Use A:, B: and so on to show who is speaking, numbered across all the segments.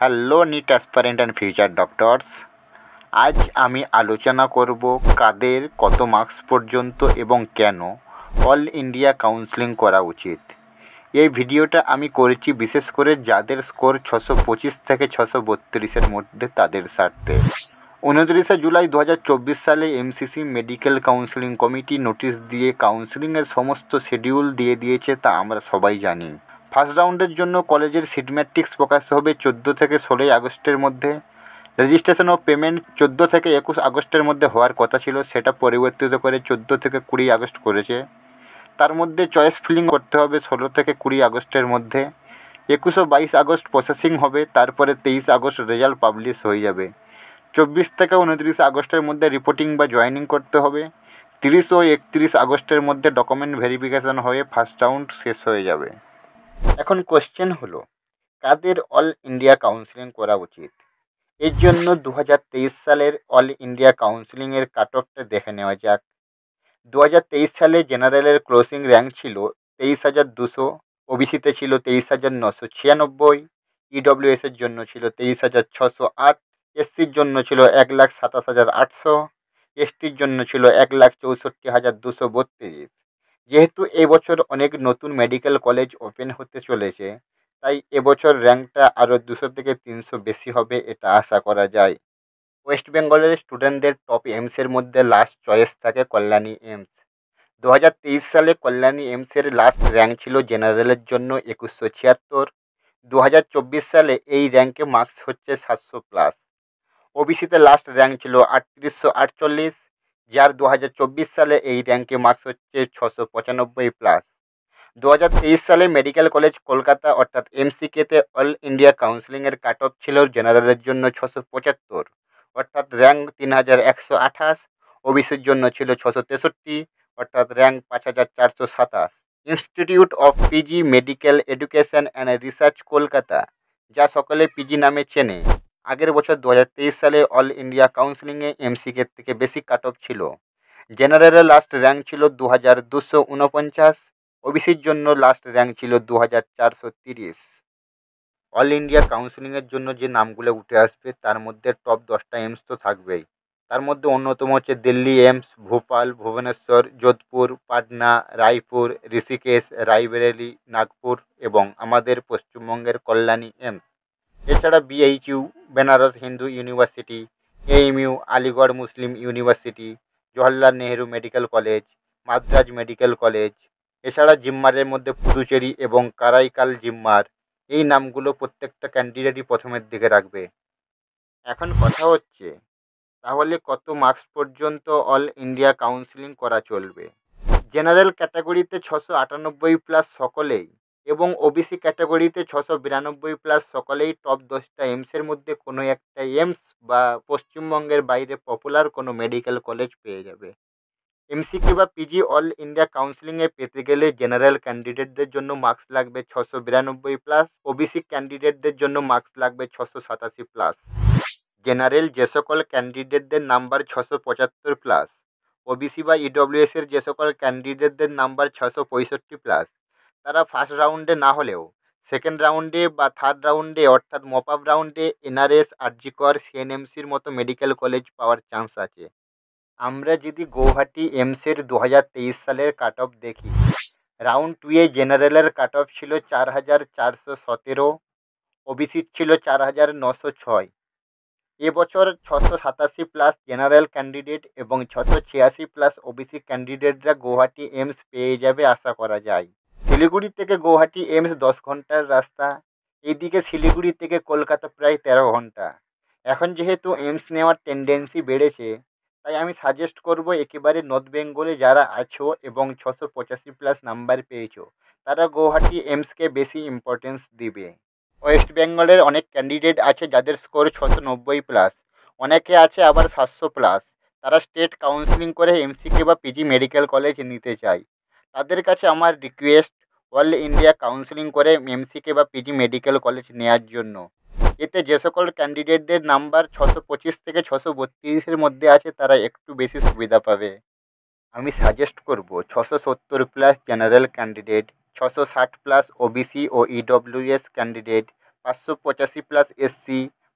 A: Hello NEET aspirant and future doctors. আজ আমি আলোচনা করব কাদের কত মার্কস পর্যন্ত এবং কেন অল ইন্ডিয়া কাউন্সেলিং করা উচিত। এই ভিডিওটা আমি করেছি বিশেষ করে যাদের স্কোর 625 থেকে 632-এর মধ্যে, তাদের স্বার্থে। 29শে জুলাই 2024 সালে MCC medical counselling committee notice দিয়ে কাউন্সেলিংয়ের সমস্ত শিডিউল দিয়ে দিয়েছে, তা আমরা সবাই জানি। ফার্স্ট রাউন্ডের জন্য কলেজের সিট ম্যাট্রিক্স প্রকাশ হবে 14 থেকে 16 আগস্টের মধ্যে। রেজিস্ট্রেশন ও পেমেন্ট 14 থেকে 21 আগস্টের মধ্যে হওয়ার কথা ছিল, সেটা পরিবর্তিত করে 14 থেকে 20 আগস্ট করেছে। তার মধ্যে চয়েস ফিলিং করতে হবে 16 থেকে 20 আগস্টের মধ্যে। 21 ও 22 আগস্ট প্রসেসিং হবে, তারপরে 23 আগস্ট রেজাল্ট পাবলিশ হয়ে যাবে। 24 থেকে 29 আগস্টের মধ্যে রিপোর্টিং বা জয়েনিং করতে হবে। 30 ও 31 আগস্টের মধ্যে ডকুমেন্ট ভেরিফিকেশান হয়ে ফার্স্ট রাউন্ড শেষ হয়ে যাবে। এখন কোশ্চেন হলো, কাদের অল ইন্ডিয়া কাউন্সেলিং করা উচিত? এর জন্য 2023 সালের অল ইন্ডিয়া কাউন্সেলিংয়ের কাট অফটা দেখে নেওয়া যাক। 2023 সালে জেনারেলের ক্লোজিং র্যাঙ্ক ছিল 23,200, ওবিসিতে ছিল 23,996, ইডব্লিউএসের জন্য ছিল 23,608, এসসির জন্য ছিল 1,27,800, এসটির জন্য ছিল 1,64,232। যেহেতু এবছর অনেক নতুন মেডিকেল কলেজ ওপেন হতে চলেছে, তাই এবছর র্যাঙ্কটা আরও 200 থেকে 300 বেশি হবে, এটা আশা করা যায়। ওয়েস্ট বেঙ্গলের স্টুডেন্টদের টপ এইমসের মধ্যে লাস্ট চয়েস থাকে কল্যাণী এইমস। 2023 সালে কল্যাণী এইমসের লাস্ট র্যাঙ্ক ছিল জেনারেলের জন্য 2176। 2024 সালে এই র্যাঙ্কে মার্কস হচ্ছে 700+। ওবিসিতে লাস্ট র্যাঙ্ক ছিল 3848, যার 2024 সালে এই র্যাঙ্কে মার্কস হচ্ছে 695+। 2023 সালে মেডিকেল কলেজ কলকাতা অর্থাৎ এমসিকেতে অল ইন্ডিয়া কাউন্সেলিংয়ের কাট অফ ছিল জেনারেলের জন্য 675, অর্থাৎ র্যাঙ্ক 3128, ওবিসির জন্য ছিল 663, অর্থাৎ rank 5427। Institute of PG medical education and research Kolkata, যা সকলে পিজি নামে চেনে, আগের বছর 2023 সালে অল ইন্ডিয়া কাউন্সেলিংয়ে এমসিকে থেকে বেশি কাট অফ ছিল। জেনারেলের লাস্ট র্যাঙ্ক ছিল 2249, ওবিসির জন্য লাস্ট র্যাঙ্ক ছিল 2430। অল ইন্ডিয়া কাউন্সেলিংয়ের জন্য যে নামগুলো উঠে আসবে তার মধ্যে টপ 10টা এইমস তো থাকবেই। তার মধ্যে অন্যতম হচ্ছে দিল্লি এইমস, ভোপাল, ভুবনেশ্বর, যোধপুর, পাটনা, রায়পুর, ঋষিকেশ, রায়বেরেলি, নাগপুর এবং আমাদের পশ্চিমবঙ্গের কল্যাণী এইমস। এছাড়া BHU, Benaras Hindu university, AMU, Aligarh Muslim university, Jawaharlal Nehru medical college, Madras medical college, এছাড়া জিম্মারের মধ্যে পুদুচেরি এবং কারাইকাল জিম্মার, এই নামগুলো প্রত্যেকটা ক্যান্ডিডেটই প্রথমের দিকে রাখবে। এখন কথা হচ্ছে, তাহলে কত মার্কস পর্যন্ত অল ইন্ডিয়া কাউন্সেলিং করা চলবে? জেনারেল ক্যাটাগরিতে 698+ সকলেই এবং ওবিসি ক্যাটাগরিতে 692+ সকলেই টপ 10টা এইমসের মধ্যে কোনো একটা এইমস বা পশ্চিমবঙ্গের বাইরে পপুলার কোনো মেডিকেল কলেজ পেয়ে যাবে। এমসিকে বা পিজি অল ইন্ডিয়া কাউন্সেলিংয়ে পেতে গেলে জেনারেল ক্যান্ডিডেটদের জন্য মার্কস লাগবে 692+, ওবিসি ক্যান্ডিডেটদের জন্য মার্কস লাগবে 687+। জেনারেল যে সকল ক্যান্ডিডেটদের নাম্বার 675+, ওবিসি বা ইডব্লিউএসের যে সকল ক্যান্ডিডেটদের নাম্বার 665+, তারা ফার্স্ট রাউন্ডে না হলেও সেকেন্ড রাউন্ডে বা থার্ড রাউন্ডে অর্থাৎ মপ আপ রাউন্ডে এনআরএস, আরজিকর, সিএনএমসির মতো মেডিকেল কলেজ পাওয়ার চান্স আছে। আমরা যদি গৌহাটি এইমসের 2023 সালের কাট অফ দেখি, রাউন্ড 2-এ জেনারেলের কাট অফ ছিল 4417, ওবিসির ছিল 4906। এবছর 687+ জেনারেল ক্যান্ডিডেট এবং 686+ ওবিসি ক্যান্ডিডেটরা গৌহাটি এইমস পেয়ে যাবে আশা করা যায়। শিলিগুড়ি থেকে গৌহাটি এইমস 10 ঘন্টার রাস্তা, এইদিকে শিলিগুড়ি থেকে কলকাতা প্রায় 13 ঘন্টা। এখন যেহেতু এইমস নেওয়ার টেন্ডেন্সি বেড়েছে, তাই আমি সাজেস্ট করব একেবারে নর্থ বেঙ্গলে যারা আছো এবং 685+ নাম্বার পেয়েছো, তারা গৌহাটি এইমসকে বেশি ইম্পর্টেন্স দিবে। ওয়েস্ট বেঙ্গলের অনেক ক্যান্ডিডেট আছে যাদের স্কোর 690+, অনেকে আছে আবার 700+। তারা স্টেট কাউন্সেলিং করে এমসিকে বা পিজি মেডিকেল কলেজ নিতে চায়। তাদের কাছে আমার রিকোয়েস্ট, অল ইন্ডিয়া কাউন্সেলিং করে এমসিকে বা পিজি মেডিকেল কলেজ নেওয়ার জন্য। এতে যে সকল ক্যান্ডিডেটদের নাম্বার 625 থেকে 632-এর মধ্যে আছে, তারা একটু বেশি সুবিধা পাবে। আমি সাজেস্ট করব 670+ জেনারেল ক্যান্ডিডেট, 660+ ওবিসি ও ইডব্লিউএস ক্যান্ডিডেট, 585+ SC,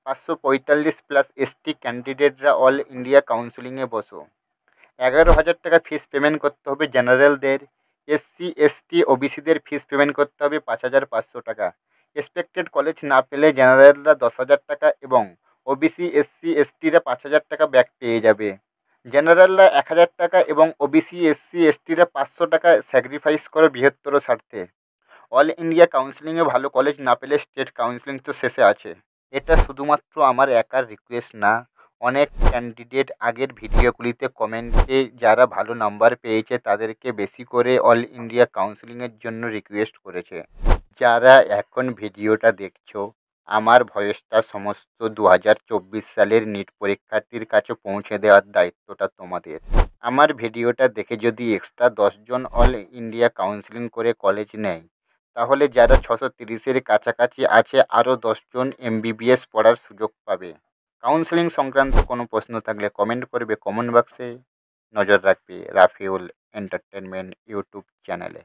A: 545+ ST ক্যান্ডিডেটরা অল ইন্ডিয়া কাউন্সিলিংয়ে বসো। 11,000 টাকা ফিস পেমেন্ট করতে হবে জেনারেলদের। SC ST OBCদের ফিস পেমেন্ট করতে হবে 5,500 টাকা। এক্সপেক্টেড কলেজ না পেলে জেনারেলরা 10,000 টাকা এবং OBC SC STরা 5,000 টাকা ব্যাক পেয়ে যাবে। জেনারেলরা 1,000 টাকা এবং OBC SC STরা 500 টাকা স্যাক্রিফাইস করো বৃহত্তর স্বার্থে। অল ইন্ডিয়া কাউন্সিলিংয়ে ভালো কলেজ না পেলে স্টেট কাউন্সিলিং তো শেষে আছে। এটা শুধুমাত্র আমার একার রিকোয়েস্ট না, অনেক ক্যান্ডিডেট আগের ভিডিওগুলিতে কমেন্টে যারা ভালো নাম্বার পেয়েছে তাদেরকে বেশি করে অল ইন্ডিয়া কাউন্সিলিংয়ের জন্য রিকোয়েস্ট করেছে। যারা এখন ভিডিওটা দেখছো, আমার ভয়েসটা সমস্ত 2024 সালের নিট পরীক্ষার্থীর কাছে পৌঁছে দেওয়ার দায়িত্বটা তোমাদের। আমার ভিডিওটা দেখে যদি এক্সট্রা 10 জন অল ইন্ডিয়া কাউন্সিলিং করে কলেজ নেয়, তাহলে যারা 630-এর কাছাকাছি আছে আরও 10 জন MBBS পড়ার সুযোগ পাবে। কাউন্সিলিং সংক্রান্ত কোনো প্রশ্ন থাকলে কমেন্ট করবে কমেন্ট বক্সে। নজর রাখবে রাফিউল এন্টারটেনমেন্ট ইউটিউব চ্যানেলে।